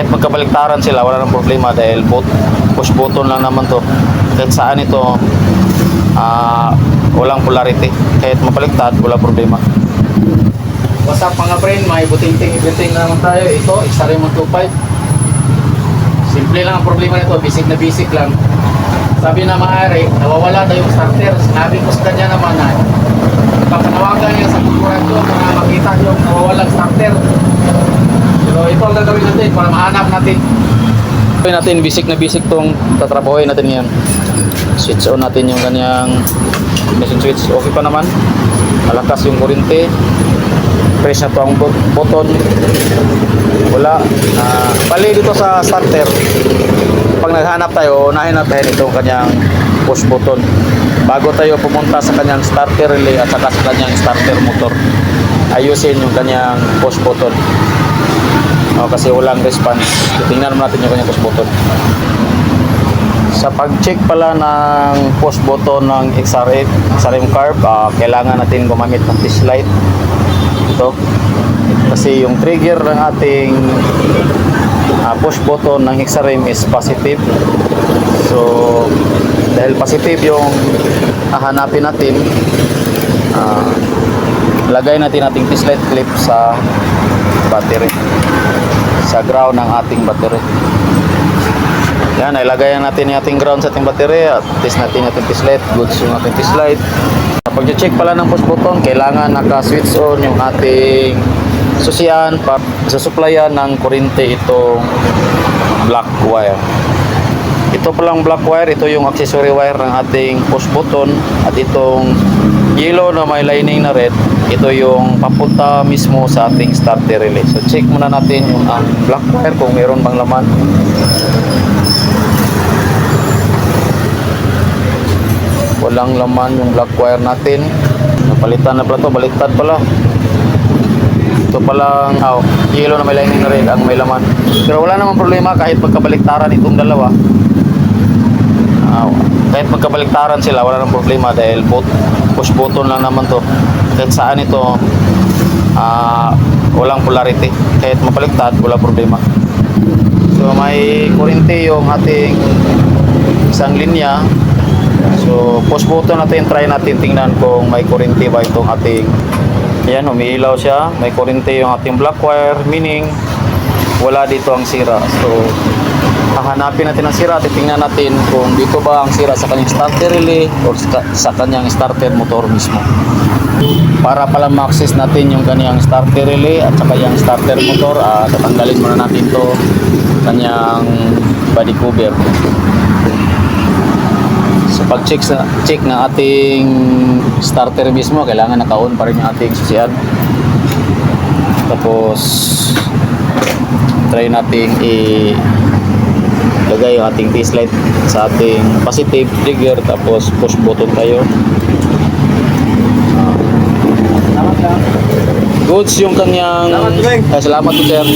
kahit magkabaliktaran sila, wala nang problema dahil push button lang naman to. Kahit saan ito, walang polarity. Kahit mabaliktad, wala problema. What's up mga friend, may buting-ting na naman tayo. Ito, XRM 125. Simple lang ang problema nito, basic na basic lang. Sabi na maaari, nawawala daw yung starter. Sinabi ko sa kanya naman na papanawagan niya sa kulturan ko para makita yung nawawalang starter. Pero ito ang gagawin natin para mahanap natin. Gawin natin basic na basic tong tatrabahoy natin ngayon. Switch on natin yung kanyang ignition switch. Okay pa naman. Malakas yung kuryente. Press na to ang button. Wala. Bali dito sa starter. Pag naghanap tayo, unahin natin itong kanyang push button bago tayo pumunta sa kanyang starter relay at saka sa kanyang starter motor. Ayusin yung kanyang push button kasi walang response. Tingnan natin yung kanyang push button. Sa pag-check pala ng push button ng XRM carb, kailangan natin gumamit ng test light. Ito kasi yung trigger ng ating push button ng XRM is positive. So dahil positive yung hahanapin natin, lagay natin ating test light clip sa battery, sa ground ng ating battery. Yan, ilagay natin yung ating ground sa ating battery at test natin yung ating test light. Goods yung ating test light. Pag check pala ng push button, kailangan naka-switch on yung ating susian para susupplyan ng kuryente itong black wire. Ito palang black wire, ito yung accessory wire ng ating push button, at itong yellow na may lining na red, ito yung papunta mismo sa ating starter relay. So check muna natin yung black wire kung mayroon bang laman. Walang laman yung black wire natin. Napalitan na pala to, baliktad pala. Ito palang yellow na may lining na red ang may laman. Pero wala namang problema kahit magkabaliktaran itong dalawa. Kahit magkabaliktaran sila, wala namang problema dahil push button lang naman to. Kahit saan ito, walang polarity. Kahit mabaliktad, wala problema. So may kuryente yung ating isang linya. So push button natin, try natin tingnan kung may kuryente ba itong ating. Ayan, umiilaw siya. May kuryente yung ating black wire, meaning wala dito ang sira. So hahanapin natin ang sira, titingnan natin kung dito ba ang sira sa kanyang starter relay or sa kanyang starter motor mismo. Para pala ma-access natin yung kanyang starter relay at saka yung starter motor, tatanggalin muna natin to kanyang body cover. So pag check na ating starter mismo, kailangan naka-on pa rin yung ating susian. Tapos try nating lagay yung ating test light sa ating positive trigger, tapos push button tayo. Goods yung kanyang salamat po sir.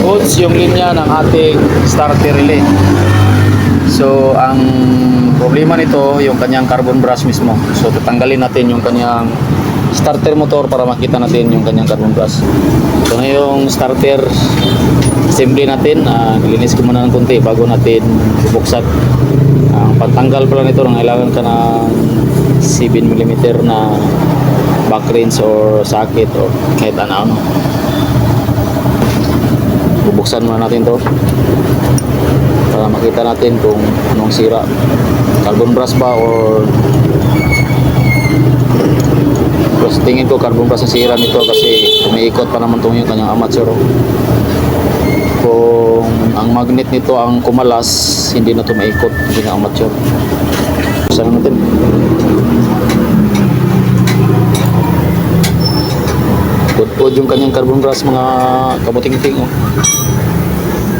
Goods yung linya ng ating starter relay. So ang problema nito yung kanyang carbon brush mismo. So tatanggalin natin yung kanyang starter motor para makita natin yung kanyang carbon brush. So ngayong starter assembly natin, nilinis ko muna ng konti bago natin bubuksan. Ang pagtanggal pala nito, kailangan ka ng 7mm na back wrench or socket or kahit ano. Bubuksan muna natin to para makita natin kung anong sira, carbon brush ba or plus tingin ko carbon brush ang sira nito kasi umiikot pa naman itong yung kanyang amateur. Kung ang magnet nito ang kumalas, hindi na ito maikot, hindi na amateur. Buksan natin. Good yung kanyang carbon brush mga kabuting-ting.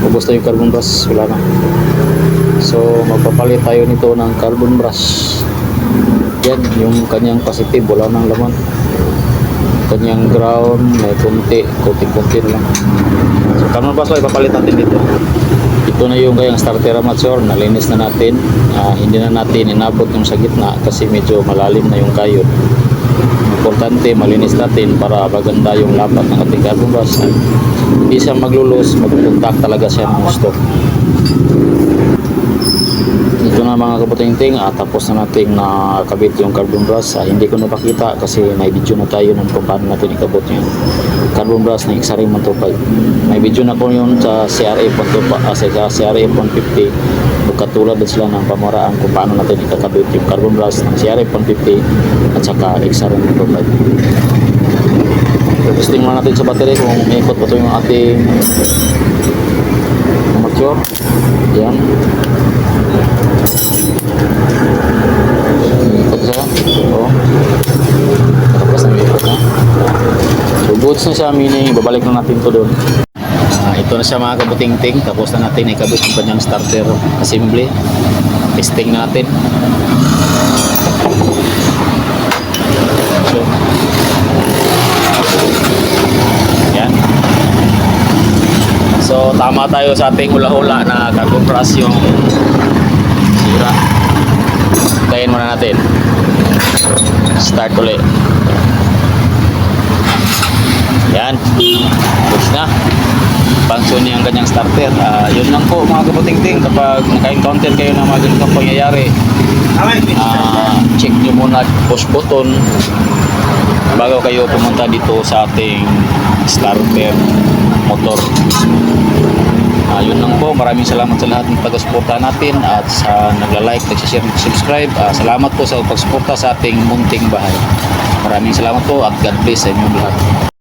Ubos na yung carbon brush, wala na. So magpapalit tayo nito ng carbon brush. Yan yung kanyang positive, wala nang laman. Kanyang ground may konti lang. So carbon brush lang ipapalit natin dito. Ito na yung kayang starter amateur, nalinis na natin. Hindi na natin inabot yung sa gitna kasi medyo malalim na yung kayod. Importante malinis natin para maganda yung lapat ng ating carbon brush. hindi siya maglulos, mag-contact talaga siya ng gusto. Ito na mga kabuting-ting, tapos na natin nakabit yung carbon brush. Hindi ko napakita kasi may video na tayo ng kung paano natin ikabot yung carbon brush na XRE 125. May video na ko yun sa CRA 150. Katulad din sila ng pamaraan kung paano natin ikakabit yung carbon brush ng CRA 150 at saka XRE 125. Testing muna natin sa battery kung may ikot pa ito yung ating mature. Yan. Ikot siya. Oo. Tapos na ikot na. So goods na siya, meaning babalik na natin ito doon. Ito na siya mga kabuting-ting. Tapos na natin ikabit yung kanyang starter assembly. Testing na natin. So, yan. So tama tayo sa ating hula-hula na carbon brush yung sira. Tayin muna natin. Start ulit. Yan. Goods na. Function niya ang kanyang starter. Yun lang po mga kabuting-ting. Kapag naka-encounter kayo ng mga ganitong pangyayari, check nyo muna push button bago kayo pumunta dito sa ating starter motor. Yun lang po. Maraming salamat sa lahat ng taga-suporta natin at sa nagla-like, nag-share, nag-subscribe. Salamat po sa pagsuporta sa ating munting bahay. Maraming salamat po at God bless sa inyong lahat.